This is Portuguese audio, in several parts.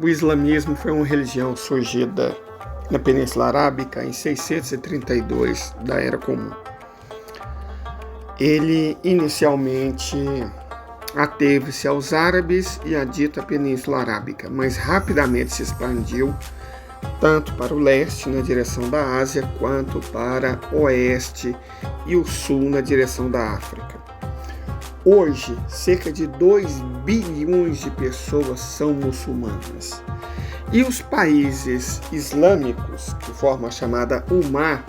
O islamismo foi uma religião surgida na Península Arábica em 632 da Era Comum. Ele inicialmente ateve-se aos árabes e à dita Península Arábica, mas rapidamente se expandiu tanto para o leste, na direção da Ásia, quanto para o oeste e o sul, na direção da África. Hoje, cerca de 2 bilhões de pessoas são muçulmanas. E os países islâmicos, que formam a chamada Ummah,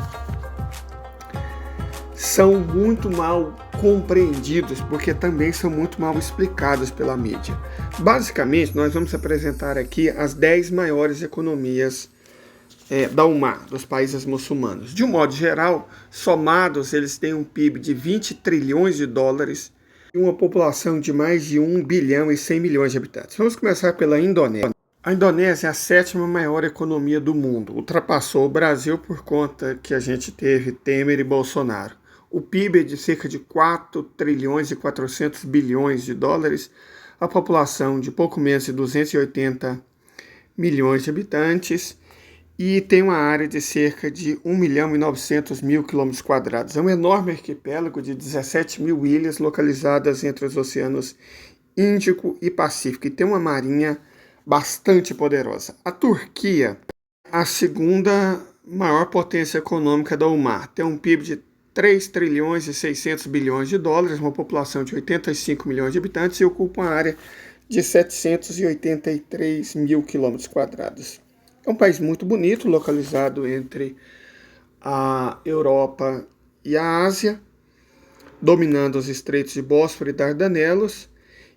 são muito mal compreendidos, porque também são muito mal explicados pela mídia. Basicamente, nós vamos apresentar aqui as 10 maiores economias da Ummah, dos países muçulmanos. De um modo geral, somados, eles têm um PIB de 20 trilhões de dólares e uma população de mais de 1 bilhão e 100 milhões de habitantes. Vamos começar pela Indonésia. A Indonésia é a 7ª maior economia do mundo, ultrapassou o Brasil por conta que a gente teve Temer e Bolsonaro. O PIB é de cerca de 4 trilhões e 400 bilhões de dólares, a população de pouco menos de 280 milhões de habitantes e tem uma área de cerca de 1 milhão e 900 mil quilômetros quadrados. É um enorme arquipélago de 17 mil ilhas localizadas entre os oceanos Índico e Pacífico e tem uma marinha bastante poderosa. A Turquia, a 2ª maior potência econômica da Ummah, tem um PIB de 3 trilhões e 600 bilhões de dólares, uma população de 85 milhões de habitantes e ocupa uma área de 783 mil quilômetros quadrados. É um país muito bonito, localizado entre a Europa e a Ásia, dominando os estreitos de Bósforo e Dardanelos,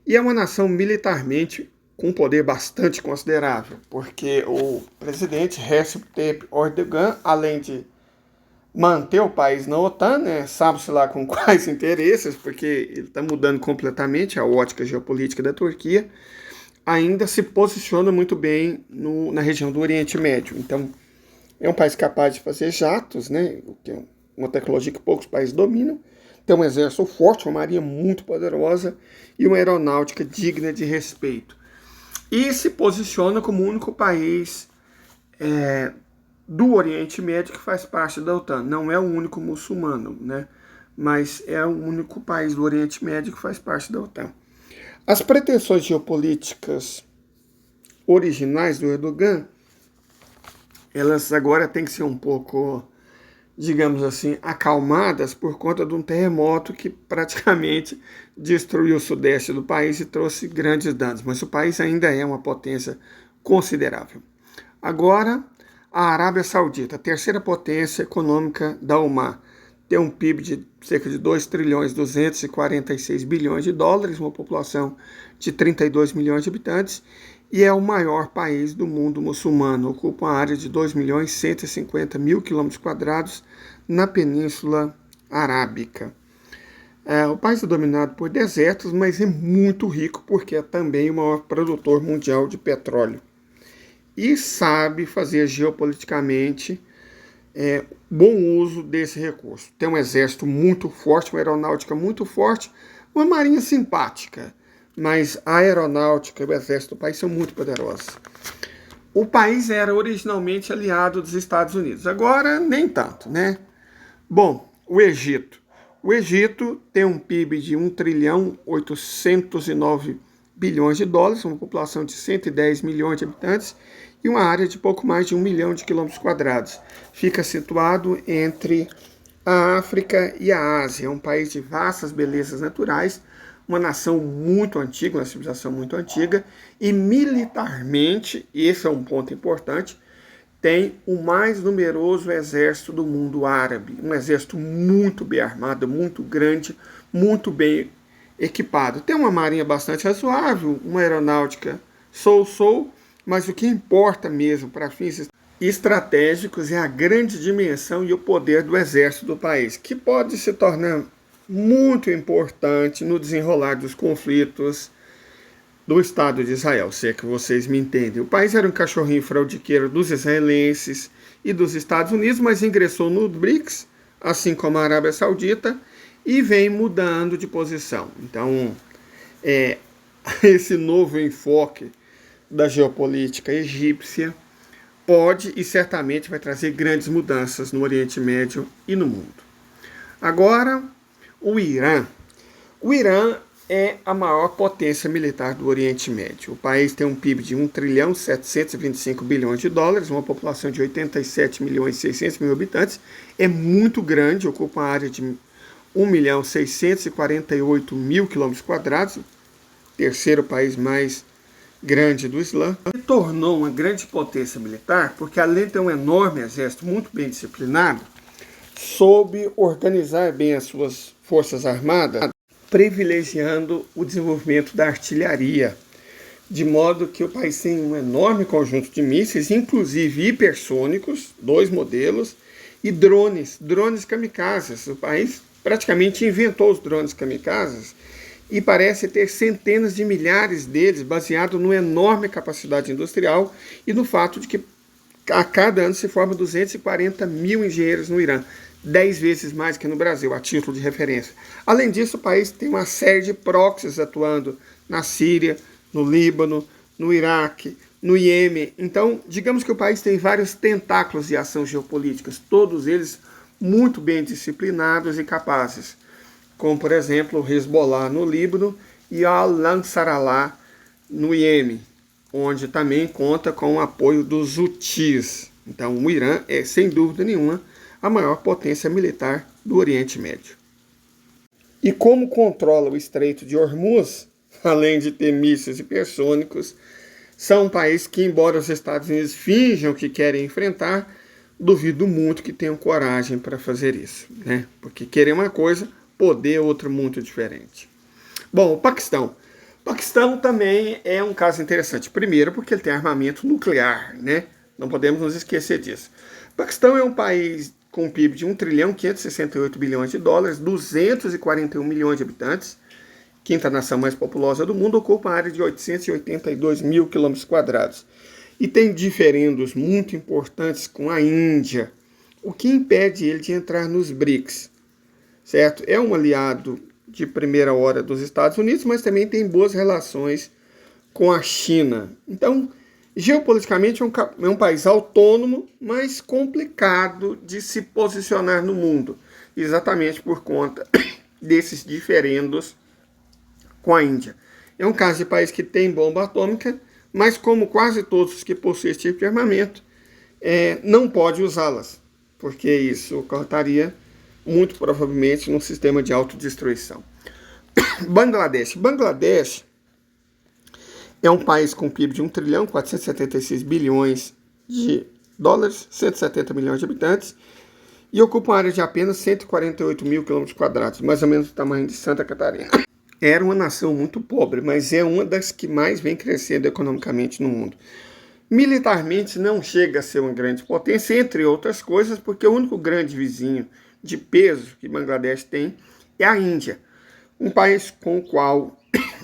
e é uma nação militarmente com um poder bastante considerável, porque o presidente Recep Tayyip Erdogan, além de manter o país na OTAN, né, sabe-se lá com quais interesses, porque ele está mudando completamente a ótica geopolítica da Turquia, ainda se posiciona muito bem na região do Oriente Médio. Então, é um país capaz de fazer jatos, né, que é uma tecnologia que poucos países dominam, tem um exército forte, uma marinha muito poderosa e uma aeronáutica digna de respeito. E se posiciona como o único país do Oriente Médio que faz parte da OTAN. Não é o único muçulmano, né? Mas é o único país do Oriente Médio que faz parte da OTAN. As pretensões geopolíticas originais do Erdogan, elas agora têm que ser um pouco, digamos assim, acalmadas por conta de um terremoto que praticamente destruiu o sudeste do país e trouxe grandes danos. Mas o país ainda é uma potência considerável. Agora, a Arábia Saudita, a 3ª potência econômica da Ummah, tem um PIB de cerca de 2 trilhões e 246 bilhões de dólares, uma população de 32 milhões de habitantes, e é o maior país do mundo muçulmano, ocupa uma área de 2 milhões e 150 mil quilômetros quadrados na Península Arábica. O país é dominado por desertos, mas é muito rico porque é também o maior produtor mundial de petróleo. E sabe fazer geopoliticamente bom uso desse recurso. Tem um exército muito forte, uma aeronáutica muito forte, uma marinha simpática, mas a aeronáutica e o exército do país são muito poderosos. O país era originalmente aliado dos Estados Unidos, agora nem tanto, né? Bom, o Egito. O Egito tem um PIB de 1 trilhão 809 bilhões de dólares, uma população de 110 milhões de habitantes e uma área de pouco mais de 1 milhão de quilômetros quadrados. Fica situado entre a África e a Ásia. É um país de vastas belezas naturais, uma nação muito antiga, uma civilização muito antiga, e militarmente, esse é um ponto importante, tem o mais numeroso exército do mundo árabe. Um exército muito bem armado, muito grande, muito bem equipado. Tem uma marinha bastante razoável, uma aeronáutica sou, mas o que importa mesmo para fins estratégicos é a grande dimensão e o poder do exército do país, que pode se tornar muito importante no desenrolar dos conflitos do Estado de Israel, se é que vocês me entendem. O país era um cachorrinho fraudiqueiro dos israelenses e dos Estados Unidos, mas ingressou no BRICS, assim como a Arábia Saudita, e vem mudando de posição. Então, esse novo enfoque da geopolítica egípcia, pode e certamente vai trazer grandes mudanças no Oriente Médio e no mundo. Agora, o Irã. O Irã é a maior potência militar do Oriente Médio. O país tem um PIB de 1 trilhão 725 bilhões de dólares, uma população de 87 milhões e 600 mil habitantes. É muito grande, ocupa uma área de 1 milhão 648 mil quilômetros quadrados, terceiro país mais grande do Islã. Se tornou uma grande potência militar porque, além de ter um enorme exército muito bem disciplinado, soube organizar bem as suas forças armadas, privilegiando o desenvolvimento da artilharia, de modo que o país tem um enorme conjunto de mísseis, inclusive hipersônicos, 2 modelos, e drones kamikazes. O país praticamente inventou os drones kamikazes e parece ter centenas de milhares deles, baseado numa enorme capacidade industrial e no fato de que a cada ano se formam 240 mil engenheiros no Irã, 10 vezes mais que no Brasil, a título de referência. Além disso, o país tem uma série de proxies atuando na Síria, no Líbano, no Iraque, no Iêmen. Então, digamos que o país tem vários tentáculos de ação geopolíticas, todos eles muito bem disciplinados e capazes, como, por exemplo, o Hezbollah no Líbano e Al-Ansarallah no Iêmen, onde também conta com o apoio dos Houthis. Então, o Irã é, sem dúvida nenhuma, a maior potência militar do Oriente Médio. E como controla o Estreito de Hormuz, além de ter mísseis hipersônicos, são um país que, embora os Estados Unidos finjam que querem enfrentar, duvido muito que tenham coragem para fazer isso, né? Porque querer uma coisa, poder outra muito diferente. Bom, o Paquistão. O Paquistão também é um caso interessante. Primeiro, porque ele tem armamento nuclear, né? Não podemos nos esquecer disso. O Paquistão é um país com um PIB de 1 trilhão 568 bilhões de dólares, 241 milhões de habitantes, quinta nação mais populosa do mundo, ocupa uma área de 882 mil quilômetros quadrados. E tem diferendos muito importantes com a Índia, o que impede ele de entrar nos BRICS, certo? É um aliado de primeira hora dos Estados Unidos, mas também tem boas relações com a China. Então, geopoliticamente é um país autônomo, mas complicado de se posicionar no mundo, exatamente por conta desses diferendos com a Índia. É um caso de país que tem bomba atômica, mas como quase todos os que possuem esse tipo de armamento, não pode usá-las, porque isso cortaria muito provavelmente num sistema de autodestruição. Bangladesh. Bangladesh é um país com PIB de 1 trilhão 476 bilhões de dólares, 170 milhões de habitantes, e ocupa uma área de apenas 148 mil quilômetros quadrados, mais ou menos o tamanho de Santa Catarina. Era uma nação muito pobre, mas é uma das que mais vem crescendo economicamente no mundo. Militarmente não chega a ser uma grande potência, entre outras coisas, porque o único grande vizinho de peso que Bangladesh tem é a Índia, um país com o qual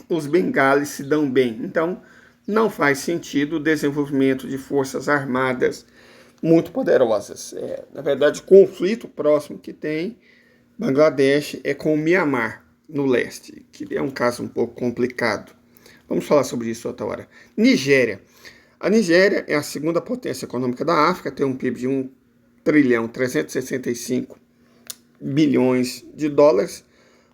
os bengalis se dão bem. Então, não faz sentido o desenvolvimento de forças armadas muito poderosas. Na verdade, o conflito próximo que tem Bangladesh é com o Mianmar, no leste, que é um caso um pouco complicado. Vamos falar sobre isso outra hora. Nigéria. A Nigéria é a segunda potência econômica da África, tem um PIB de 1 trilhão 365 bilhões de dólares,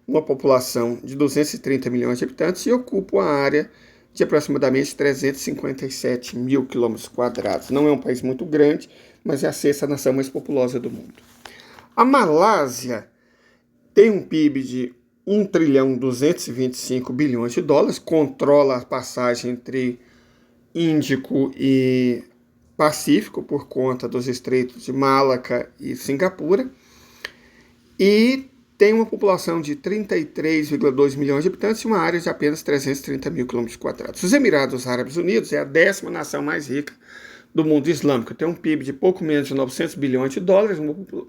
uma população de 230 milhões de habitantes e ocupa uma área de aproximadamente 357 mil quilômetros quadrados. Não é um país muito grande, mas é a sexta nação mais populosa do mundo. A Malásia tem um PIB de 1 trilhão 225 bilhões de dólares, controla a passagem entre Índico e Pacífico por conta dos estreitos de Malaca e Singapura, e tem uma população de 33,2 milhões de habitantes e uma área de apenas 330 mil quilômetros quadrados. Os Emirados Árabes Unidos é a 10ª nação mais rica do mundo islâmico. Tem um PIB de pouco menos de 900 bilhões de dólares,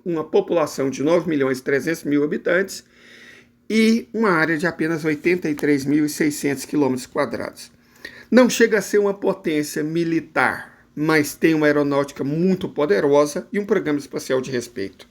uma população de 9 milhões e 300 mil habitantes e uma área de apenas 83.600 quilômetros quadrados. Não chega a ser uma potência militar, mas tem uma aeronáutica muito poderosa e um programa espacial de respeito.